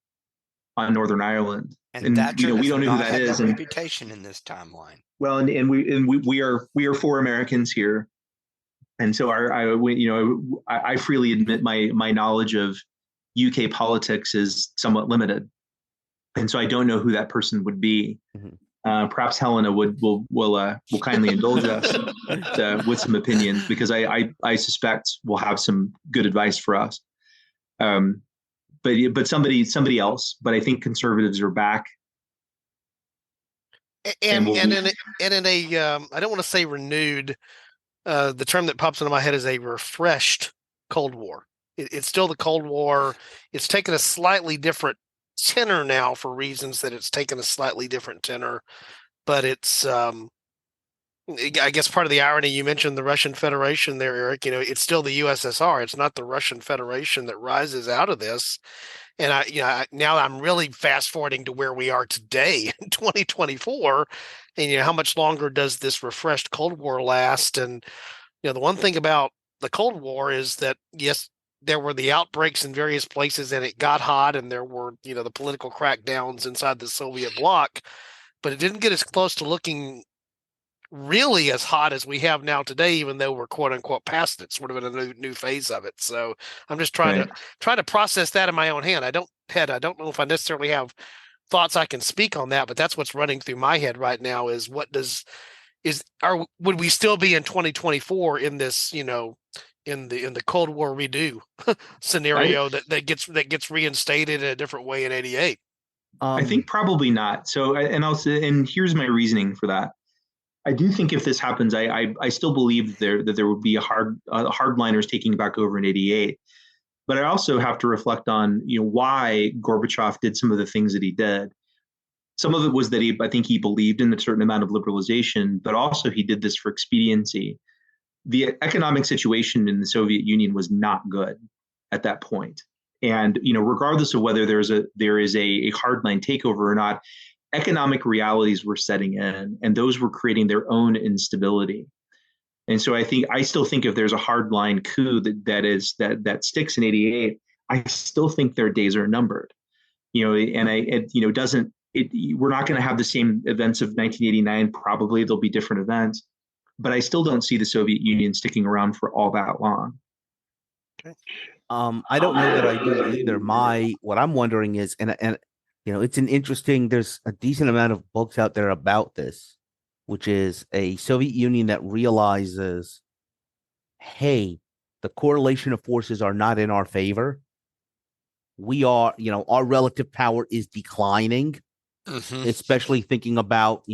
on Northern Ireland. And we don't know who that is. And reputation in this timeline. Well, and we are 4 Americans here, and so I freely admit my knowledge of UK politics is somewhat limited. And so I don't know who that person would be. Mm-hmm. Perhaps Helena will kindly indulge us with some opinions, because I suspect we'll have some good advice for us. But somebody else. But I think Conservatives are back. And in a I don't want to say renewed. The term that pops into my head is a refreshed Cold War. It's still the Cold War. It's taken a slightly different tenor now for reasons that it's taken a slightly different tenor, but it's I guess part of the irony, you mentioned the Russian Federation there, Eric. It's still the USSR. It's not the Russian Federation that rises out of this. And now I'm really fast forwarding to where we are today in 2024, and how much longer does this refreshed Cold War last? And the one thing about the Cold War is that, yes, there were the outbreaks in various places, and it got hot, and there were, the political crackdowns inside the Soviet bloc, but it didn't get as close to looking really as hot as we have now today, even though we're quote unquote past it, sort of in a new phase of it. So I'm just trying to process that in my own head. I don't know if I necessarily have thoughts I can speak on that, but that's what's running through my head right now is would we still be in 2024 in this, in the Cold War redo scenario that gets reinstated in a different way in '88? I think probably not. So, and here's my reasoning for that. I do think if this happens, I still believe that there would be a hardliners taking back over in '88. But I also have to reflect on why Gorbachev did some of the things that he did. Some of it was that I think he believed in a certain amount of liberalization, but also he did this for expediency. The economic situation in the Soviet Union was not good at that point. And regardless of whether there is a hardline takeover or not, economic realities were setting in, and those were creating their own instability. And so I still think if there's a hardline coup that sticks in '88, I still think their days are numbered. We're not going to have the same events of 1989. Probably there'll be different events, but I still don't see the Soviet Union sticking around for all that long. Okay. I don't know that I do either. What I'm wondering is, and it's an interesting. There's a decent amount of books out there about this, which is a Soviet Union that realizes, hey, the correlation of forces are not in our favor. We are, our relative power is declining, especially thinking about,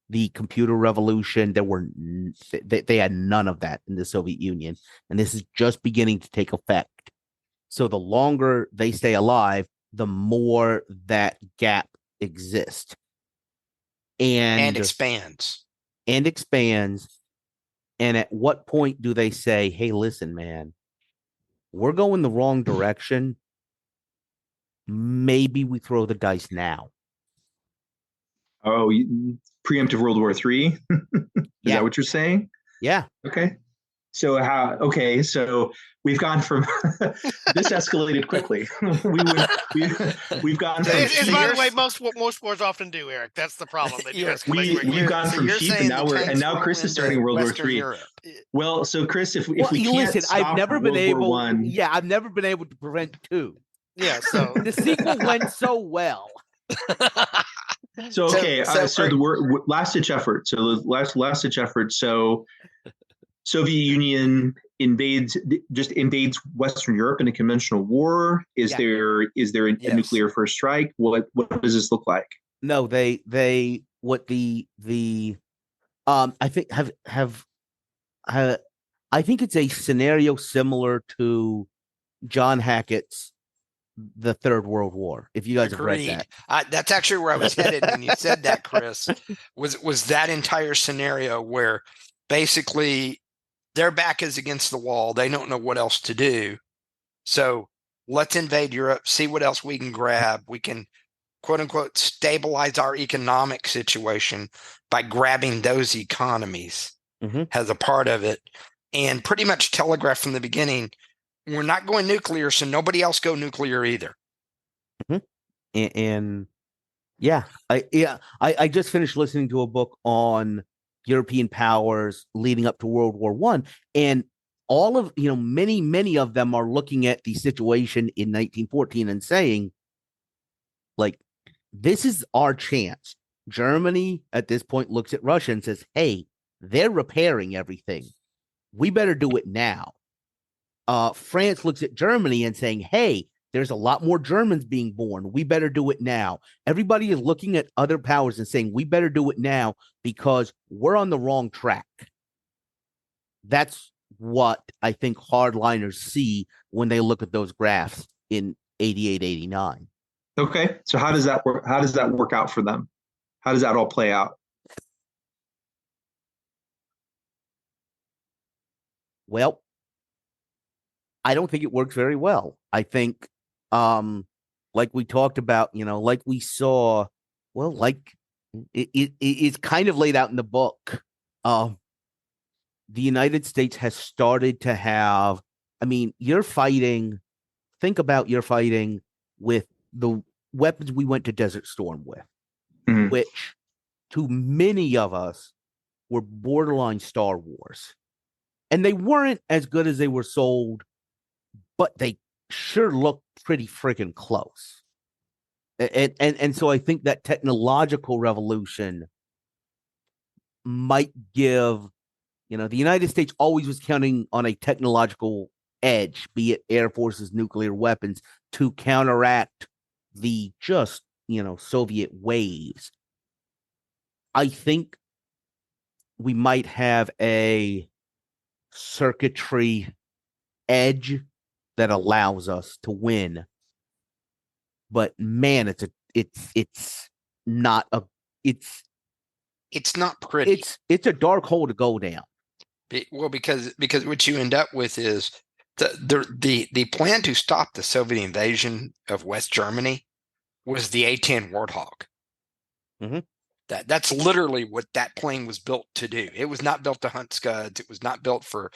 the computer revolution. They had none of that in the Soviet Union, and this is just beginning to take effect. So the longer they stay alive, the more that gap exists. And expands. And at what point do they say, hey, listen, man, we're going the wrong direction. Maybe we throw the dice now. Oh, preemptive World War III? Is that what you're saying? Yeah. Okay. So so we've gone from this escalated quickly. We've gone from it's by the way most wars often do, Eric. That's the problem. They do escalate. We've gone from sheep, and now Chris is starting World War III. Well, so Chris, if we can't listen, stop I've never been able. War I, I've never been able to prevent two. Yeah. So the sequel went so well. So the word last ditch effort. So the last ditch effort. So Soviet Union invades Western Europe in a conventional war. Is there a nuclear first strike? What does this look like? No, I think I think it's a scenario similar to John Hackett's The Third World War. If you guys have read that, that's actually where I was headed when you said that, Chris. Was that entire scenario where basically their back is against the wall, they don't know what else to do, so let's invade Europe, see what else we can grab. We can, quote unquote, stabilize our economic situation by grabbing those economies as a part of it, and pretty much telegraph from the beginning, we're not going nuclear, so nobody else go nuclear either. And I just finished listening to a book on European powers leading up to World War I, and all of many of them are looking at the situation in 1914 and saying, like, this is our chance. Germany at this point looks at Russia and says, hey, they're repairing everything. We better do it now. France looks at Germany and saying, hey, there's a lot more Germans being born. We better do it now. Everybody is looking at other powers and saying, we better do it now because we're on the wrong track. That's what I think hardliners see when they look at those graphs in 88, 89. Okay. So how does that work? How does that work out for them? How does that all play out? Well, I don't think it works very well. I think, like we talked about, like we saw, it's kind of laid out in the book. The United States has started to have, you're fighting with the weapons we went to Desert Storm with, which to many of us were borderline Star Wars. And they weren't as good as they were sold, but they sure looked pretty freaking close. And so I think that technological revolution might give, the United States always was counting on a technological edge, be it Air Force's nuclear weapons, to counteract the just Soviet waves. I think we might have a circuitry edge that allows us to win. But man, it's not a it's not pretty. It's a dark hole to go down. Well, because what you end up with is the plan to stop the Soviet invasion of West Germany was the A-10 Warthog. Mm-hmm. That's literally what that plane was built to do. It was not built to hunt Scuds. It was not built for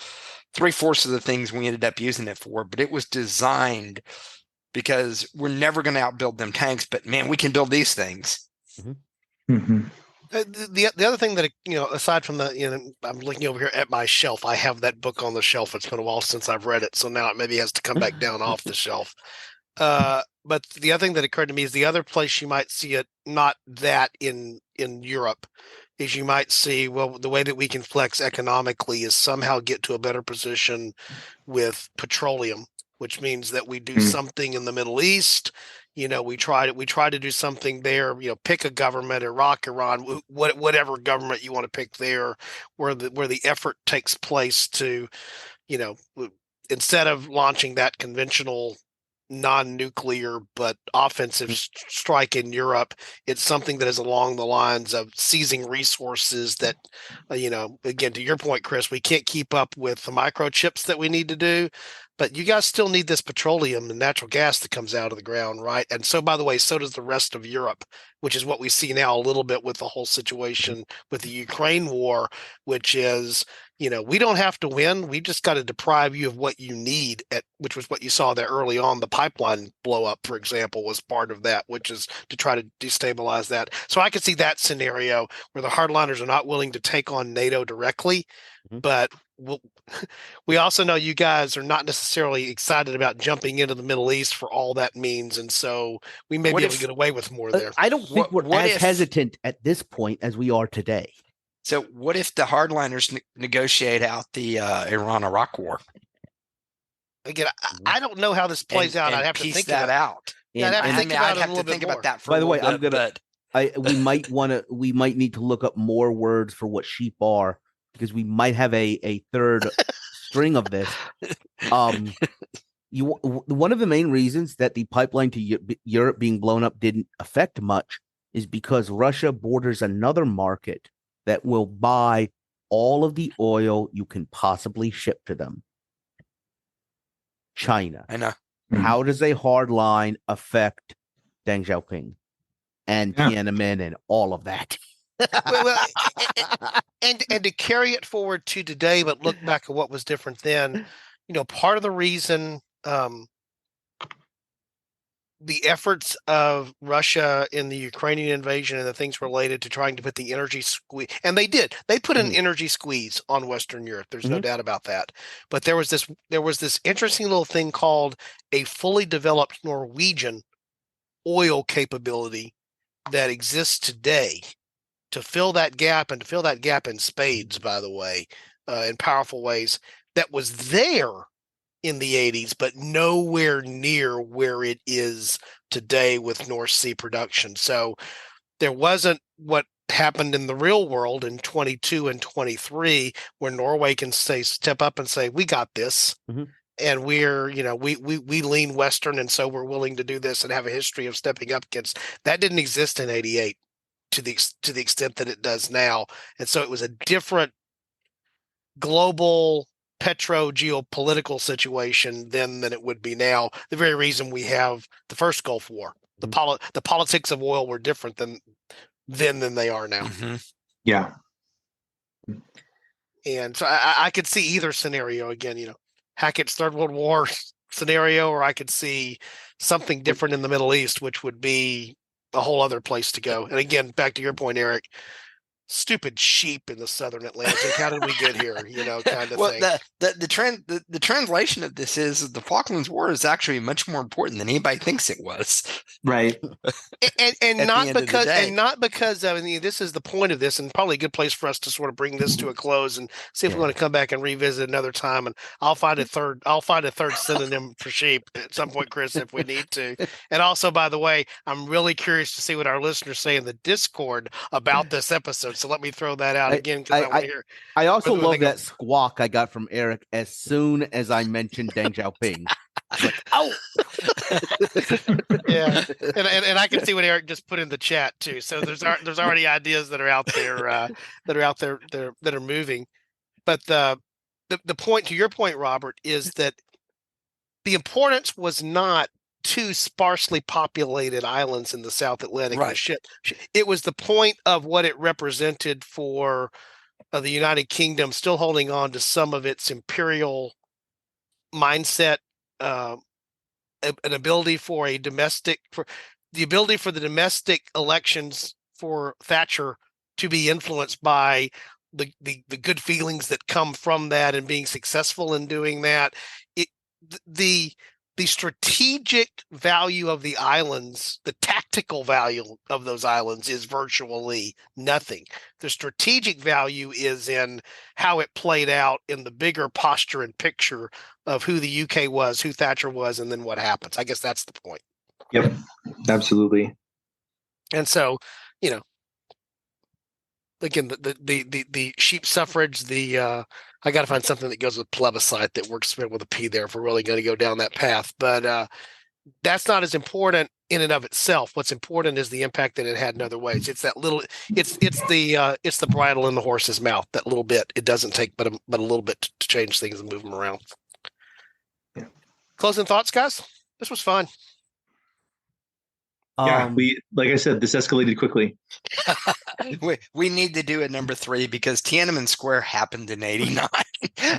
3/4 of the things we ended up using it for, but it was designed because we're never going to outbuild them tanks, but man, we can build these things. Mm-hmm. Mm-hmm. The other thing that, aside from the, I'm looking over here at my shelf. I have that book on the shelf. It's been a while since I've read it, so now it maybe has to come back down off the shelf. But the other thing that occurred to me is the other place you might see it, not that in Europe, is you might see, well, the way that we can flex economically is somehow get to a better position with petroleum, which means that we do something in the Middle East. We try to do something there. Pick a government, Iraq, Iran, whatever government you want to pick there, where the effort takes place to, instead of launching that conventional non-nuclear but offensive strike in Europe, it's something that is along the lines of seizing resources that, again, to your point, Chris, we can't keep up with the microchips that we need to do, but you guys still need this petroleum and natural gas that comes out of the ground, right? And so, by the way, so does the rest of Europe, which is what we see now a little bit with the whole situation with the Ukraine war, which is, we don't have to win. We just got to deprive you of what you need, which was what you saw there early on. The pipeline blow up, for example, was part of that, which is to try to destabilize that. So I could see that scenario where the hardliners are not willing to take on NATO directly, but we also know you guys are not necessarily excited about jumping into the Middle East for all that means, and so we may be able to get away with more there. I don't think we're as hesitant at this point as we are today. So what if the hardliners negotiate out the Iran-Iraq war? Again, I don't know how this plays out. I'd have to think that out. Yeah, I'd have to think about that for By the way, bit. we might need to look up more words for what sheep are, because we might have a third string of this. One of the main reasons that the pipeline to Europe being blown up didn't affect much is because Russia borders another market that will buy all of the oil you can possibly ship to them. China. I know. How does a hard line affect Deng Xiaoping and Tiananmen and all of that? And to carry it forward to today, but look back at what was different then, part of the reason the efforts of Russia in the Ukrainian invasion and the things related to trying to put the energy squeeze, and they put an energy squeeze on Western Europe. There's no doubt about that. But there was this interesting little thing called a fully developed Norwegian oil capability that exists today to fill that gap, and to fill that gap in spades, by the way, in powerful ways, that was there in the 80s, but nowhere near where it is today with North Sea production. So there wasn't what happened in the real world in 22 and 23, where Norway can step up and say, we got this. And we're, we lean Western, and so we're willing to do this and have a history of stepping up against. That didn't exist in 88 to the extent that it does now. And so it was a different global petro-geopolitical situation then than it would be now. The very reason we have the first Gulf War. The politics of oil were different than they are now. Yeah. And so I could see either scenario again, Hackett's Third World War scenario, or I could see something different in the Middle East, which would be a whole other place to go. And again, back to your point, Eric, stupid sheep in the southern Atlantic. How did we get here? You know, kind of Well, thing. the translation of this is the Falklands War is actually much more important than anybody thinks it was. Right. And At not the end of the because day. and not because I mean this is the point of this, and probably a good place for us to sort of bring this to a close and see if we're going to come back and revisit another time. And I'll find a third synonym for sheep at some point, Chris, if we need to. And also, by the way, I'm really curious to see what our listeners say in the Discord about this episode. So let me throw that out again because I want to hear. I also what they love think that of- squawk I got from Eric as soon as I mentioned Deng Xiaoping. Like, oh, Yeah, and I can see what Eric just put in the chat too. So there's already ideas that are out there that are moving. But the point, to your point, Robert, is that the importance was not two sparsely populated islands in the South Atlantic. Right. It was the point of what it represented for the United Kingdom still holding on to some of its imperial mindset, an ability for the domestic elections for Thatcher to be influenced by the good feelings that come from that and being successful in doing that. The strategic value of the islands, the tactical value of those islands is virtually nothing. The strategic value is in how it played out in the bigger posture and picture of who the UK was, who Thatcher was, and then what happens. I guess that's the point. Yep. Absolutely. And so, you know, again, the sheep suffrage, I got to find something that goes with plebiscite that works with a P there if we're really going to go down that path. But that's not as important in and of itself. What's important is the impact that it had in other ways. It's that little, it's the bridle in the horse's mouth. That little bit. It doesn't take but a little bit to change things and move them around. Yeah. Closing thoughts, guys. This was fun. Yeah, like I said, this escalated quickly. We need to do a number 3 because Tiananmen Square happened in '89.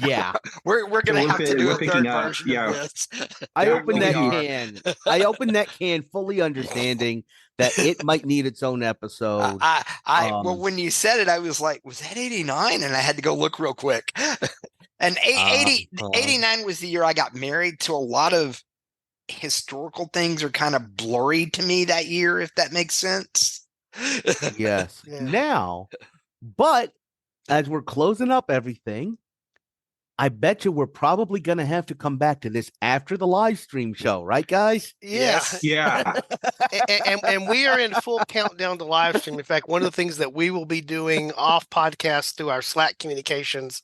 yeah. we're going to have to do a third version yeah. of this. I Yeah, opened we that are. can. I opened that can fully understanding that it might need its own episode. Well, when you said it, I was like, was that '89? And I had to go look real quick. And 89 was the year I got married, so a lot of historical things are kind of blurry to me that year, if that makes sense. Yes. Yeah. Now, but as we're closing up everything, I bet you we're probably going to have to come back to this after the live stream show, right, guys? Yes. Yeah. and we are in full countdown to live stream. In fact, one of the things that we will be doing off podcast through our Slack communications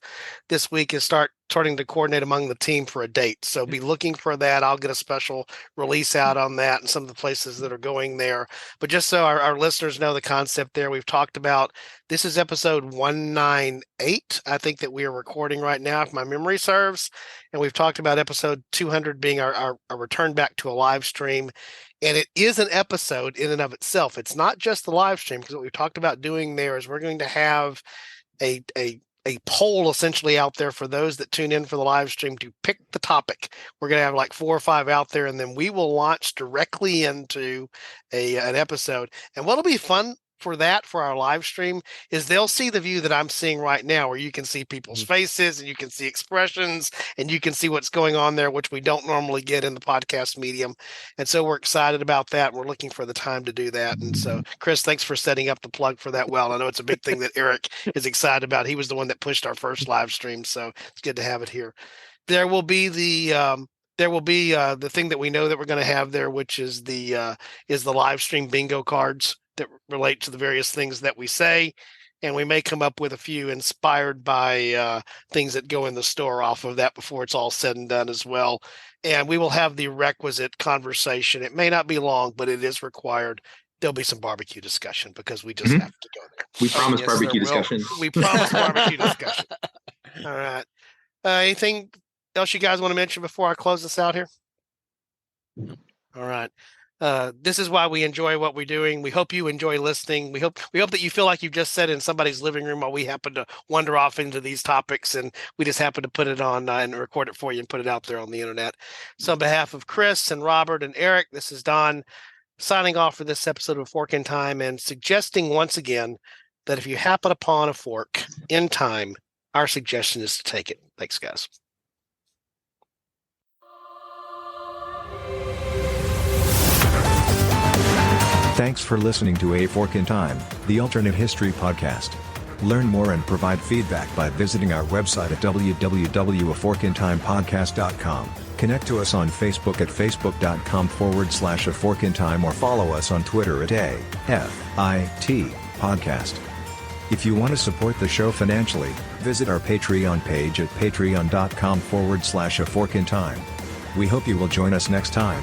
this week is starting to coordinate among the team for a date. So be looking for that. I'll get a special release out on that and some of the places that are going there. But just so our listeners know the concept there, we've talked about, this is episode 198, I think, that we are recording right now, if my memory serves. And we've talked about episode 200 being our return back to a live stream. And it is an episode in and of itself. It's not just the live stream, because what we've talked about doing there is we're going to have a poll essentially out there for those that tune in for the live stream to pick the topic. We're going to have like 4 or 5 out there, and then we will launch directly into an episode. And what'll be fun for our live stream is they'll see the view that I'm seeing right now, where you can see people's faces and you can see expressions and you can see what's going on there, which we don't normally get in the podcast medium. And so we're excited about that. We're looking for the time to do that. And so, Chris, thanks for setting up the plug for that. Well, I know it's a big thing that Eric is excited about. He was the one that pushed our first live stream, so it's good to have it here. There will be the thing that we know that we're going to have there, which is the live stream bingo cards that relate to the various things that we say. And we may come up with a few inspired by things that go in the store off of that before it's all said and done as well. And we will have the requisite conversation. It may not be long, but it is required. There'll be some barbecue discussion because we just have to go there. We promise yes, barbecue there will. discussion. We promise barbecue discussion. All right. Anything else you guys want to mention before I close this out here? All right. This is why we enjoy what we're doing. We hope you enjoy listening. We hope that you feel like you've just sat in somebody's living room while we happen to wander off into these topics, and we just happen to put it on and record it for you and put it out there on the internet. So on behalf of Chris and Robert and Eric, this is Don signing off for this episode of Fork in Time and suggesting once again that if you happen upon a fork in time, our suggestion is to take it. Thanks, guys. Thanks for listening to A Fork in Time, the alternate history podcast. Learn more and provide feedback by visiting our website at www.aforkintimepodcast.com. Connect to us on Facebook at facebook.com/aforkintime or follow us on Twitter at AFIT Podcast. If you want to support the show financially, visit our Patreon page at patreon.com/aforkintime. We hope you will join us next time.